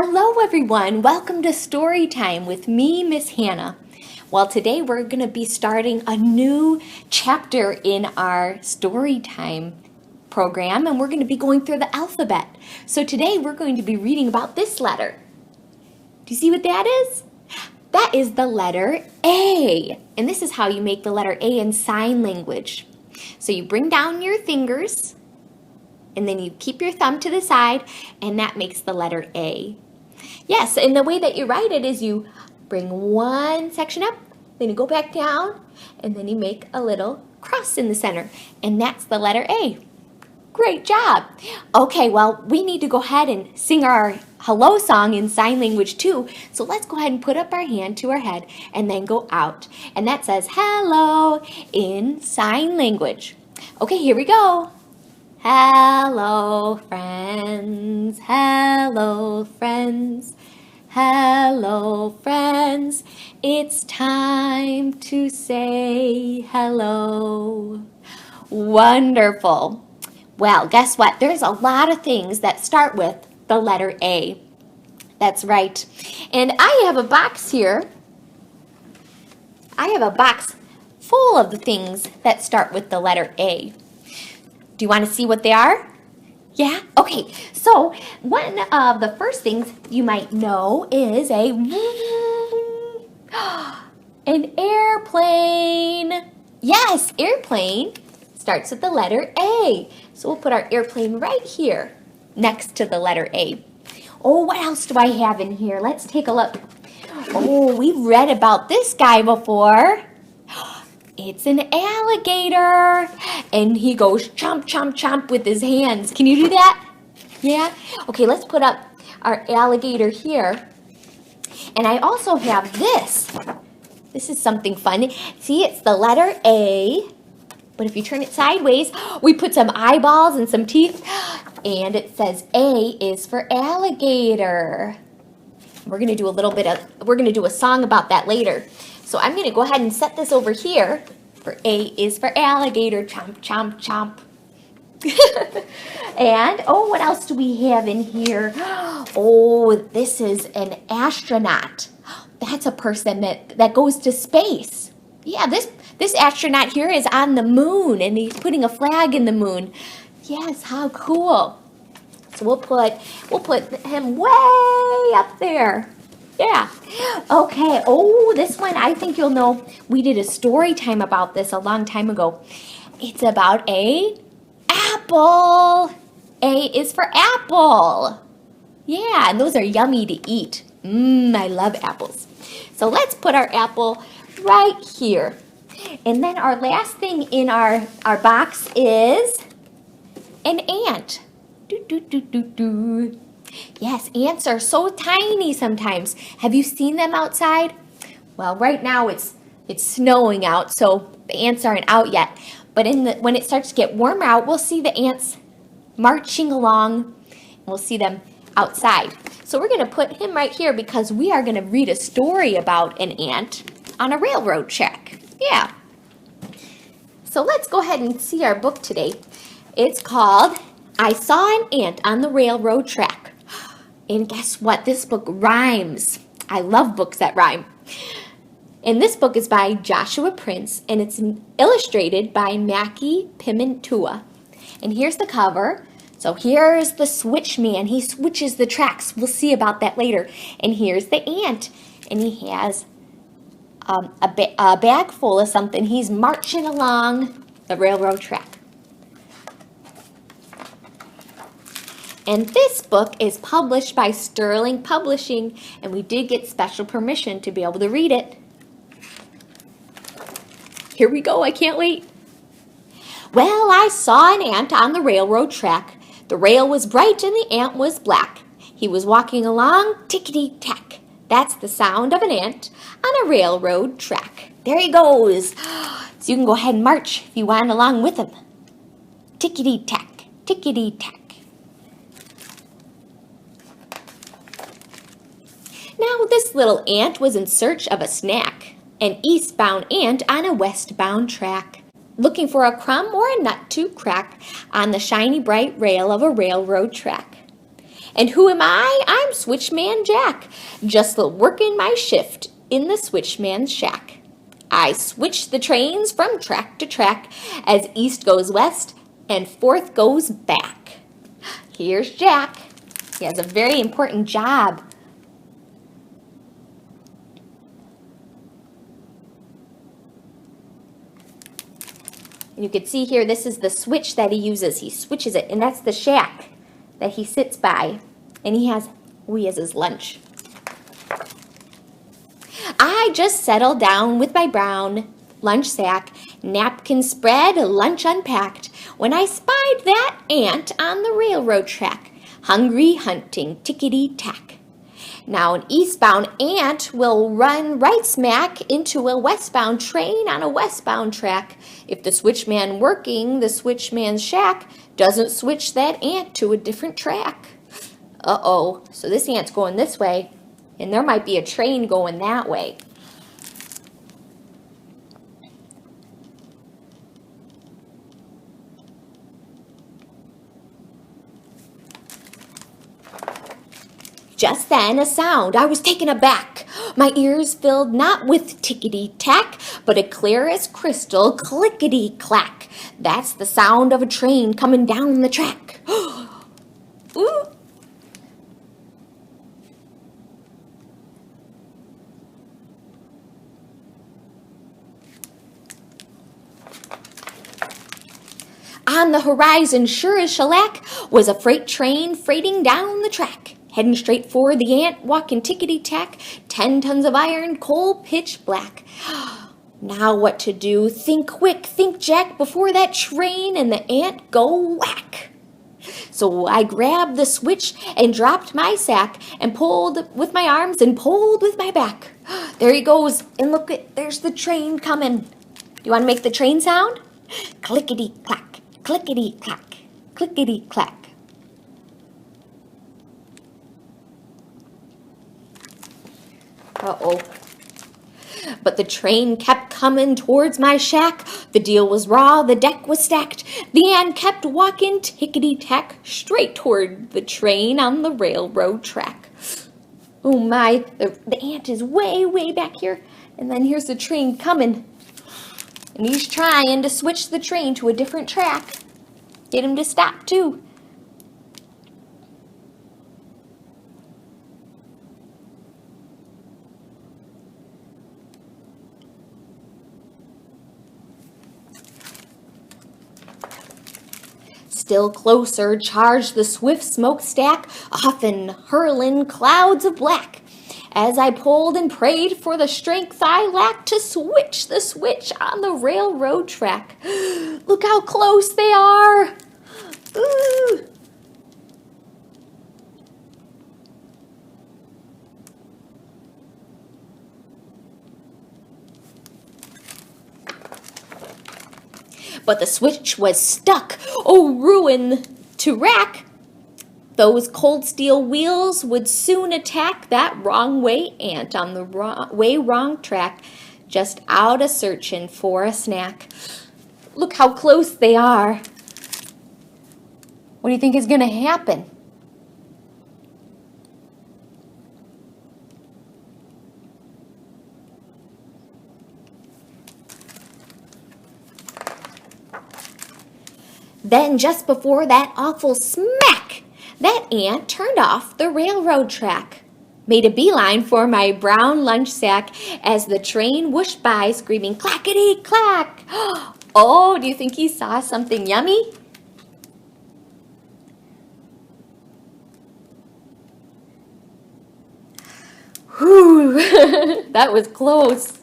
Hello everyone, welcome to Storytime with me, Miss Hannah. Well, today we're going to be starting a new chapter in our Storytime program, and we're going to be going through the alphabet. So today we're going to be reading about this letter. Do you see what that is? That is the letter A, and this is how you make the letter A in sign language. So you bring down your fingers, and then you keep your thumb to the side, and that makes the letter A. Yes, and the way that you write it is you bring one section up, then you go back down, and then you make a little cross in the center, and that's the letter A. Great job. Okay, well, we need to go ahead and sing our hello song in sign language too, so let's go ahead and put up our hand to our head and then go out, and that says hello in sign language. Okay, here we go. Hello, friends. Hello, friends. Hello, friends. It's time to say hello. Wonderful. Well, guess what? There's a lot of things that start with the letter A. That's right. And I have a box here. I have a box full of the things that start with the letter A. Do you want to see what they are? Yeah? Okay, so one of the first things you might know is an airplane. Yes, airplane starts with the letter A. So we'll put our airplane right here next to the letter A. Oh, what else do I have in here? Let's take a look. Oh, we've read about this guy before. It's an alligator, and he goes chomp, chomp, chomp with his hands. Can you do that? Yeah? Okay, let's put up our alligator here. And I also have this. This is something fun. See, it's the letter A, but if you turn it sideways, we put some eyeballs and some teeth, and it says A is for alligator. We're going to do a song about that later. So I'm going to go ahead and set this over here. For A is for alligator, chomp, chomp, chomp. And, oh, what else do we have in here? Oh, this is an astronaut. That's a person that goes to space. Yeah, this astronaut here is on the moon, and he's putting a flag in the moon. Yes, how cool. So we'll put him way up there. Yeah. Okay. Oh, this one, I think you'll know. We did a story time about this a long time ago. It's about a apple. A is for apple. Yeah, and those are yummy to eat. I love apples. So let's put our apple right here. And then our last thing in our box is an ant. Do, do, do, do, do. Yes, ants are so tiny sometimes. Have you seen them outside? Well, right now it's snowing out, so the ants aren't out yet. But when it starts to get warmer out, we'll see the ants marching along, and we'll see them outside. So we're going to put him right here because we are going to read a story about an ant on a railroad track. Yeah. So let's go ahead and see our book today. It's called I Saw an Ant on the Railroad Track. And guess what? This book rhymes. I love books that rhyme. And this book is by Joshua Prince, and it's illustrated by Macky Pamintuan. And here's the cover. So here's the switch man. He switches the tracks. We'll see about that later. And here's the ant, and he has a bag full of something. He's marching along the railroad track. And this book is published by Sterling Publishing, and we did get special permission to be able to read it. Here we go, I can't wait. Well, I saw an ant on the railroad track. The rail was bright and the ant was black. He was walking along, tickety-tack. That's the sound of an ant on a railroad track. There he goes. So you can go ahead and march if you want along with him. Tickety-tack, tickety-tack. Now this little ant was in search of a snack, an eastbound ant on a westbound track, looking for a crumb or a nut to crack on the shiny bright rail of a railroad track. And who am I? I'm Switchman Jack, just working my shift in the switchman's shack. I switch the trains from track to track as east goes west and forth goes back. Here's Jack. He has a very important job. You can see here, this is the switch that he uses. He switches it, and that's the shack that he sits by. And he has his lunch. I just settled down with my brown lunch sack, napkin spread, lunch unpacked, when I spied that ant on the railroad track, hungry hunting tickety-tack. Now an eastbound ant will run right smack into a westbound train on a westbound track if the switchman working the switchman's shack doesn't switch that ant to a different track. Uh-oh, so this ant's going this way, and there might be a train going that way. Just then a sound, I was taken aback. My ears filled not with tickety-tack, but a clear as crystal clickety-clack. That's the sound of a train coming down the track. Ooh. On the horizon, sure as shellac, was a freight train freighting down the track. Heading straight for the ant, walking tickety-tack, 10 tons of iron, coal pitch black. Now what to do? Think quick, think Jack, before that train and the ant go whack. So I grabbed the switch and dropped my sack and pulled with my arms and pulled with my back. There he goes, and look, there's the train coming. Do you want to make the train sound? Clickety-clack, clickety-clack, clickety-clack. Uh-oh. But the train kept coming towards my shack. The deal was raw, the deck was stacked. The ant kept walking tickety-tack straight toward the train on the railroad track. Oh my, the ant is way, way back here. And then here's the train coming. And he's trying to switch the train to a different track. Get him to stop too. Still closer charged the swift smokestack, often hurling clouds of black, as I pulled and prayed for the strength I lacked to switch the switch on the railroad track. Look how close they are! Ooh. But the switch was stuck. Oh, ruin to rack! Those cold steel wheels would soon attack that wrong way ant on the wrong track, just out a searching for a snack. Look how close they are. What do you think is going to happen? Then just before that awful smack, that ant turned off the railroad track, made a beeline for my brown lunch sack as the train whooshed by screaming clackety-clack. Oh, do you think he saw something yummy? Whew, that was close.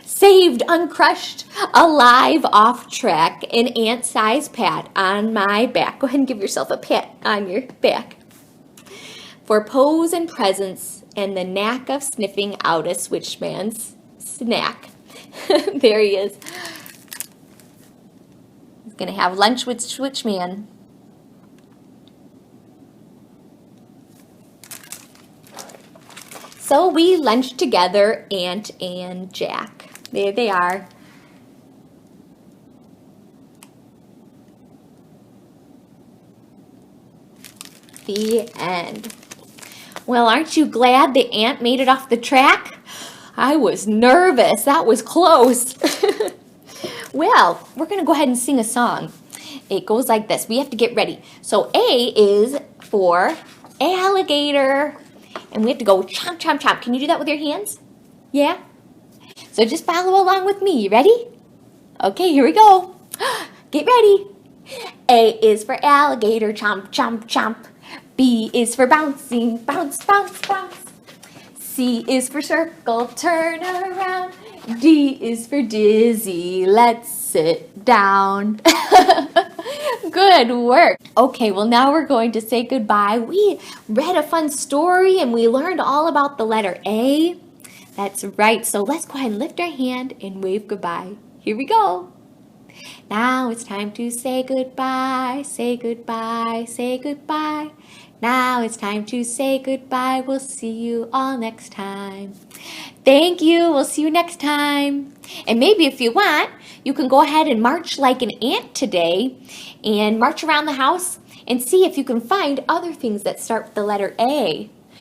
Saved, uncrushed, alive, off track, an ant-sized pat on my back. Go ahead and give yourself a pat on your back. For pose and presence and the knack of sniffing out a switchman's snack. There he is. He's going to have lunch with Switchman. So we lunched together, Ant and Jack. There they are. The end. Well, aren't you glad the ant made it off the track? I was nervous. That was close. Well, we're going to go ahead and sing a song. It goes like this. We have to get ready. So A is for alligator. And we have to go chomp, chomp, chomp. Can you do that with your hands? Yeah? So just follow along with me. You ready? Okay, here we go. Get ready. A is for alligator. Chomp, chomp, chomp. B is for bouncing. Bounce, bounce, bounce. C is for circle. Turn around. D is for dizzy. Let's sit down. Good work. Okay, well now we're going to say goodbye. We read a fun story and we learned all about the letter A. That's right. So let's go ahead and lift our hand and wave goodbye. Here we go. Now it's time to say goodbye. Say goodbye. Say goodbye. Now it's time to say goodbye. We'll see you all next time. Thank you. We'll see you next time. And maybe if you want, you can go ahead and march like an ant today and march around the house and see if you can find other things that start with the letter A.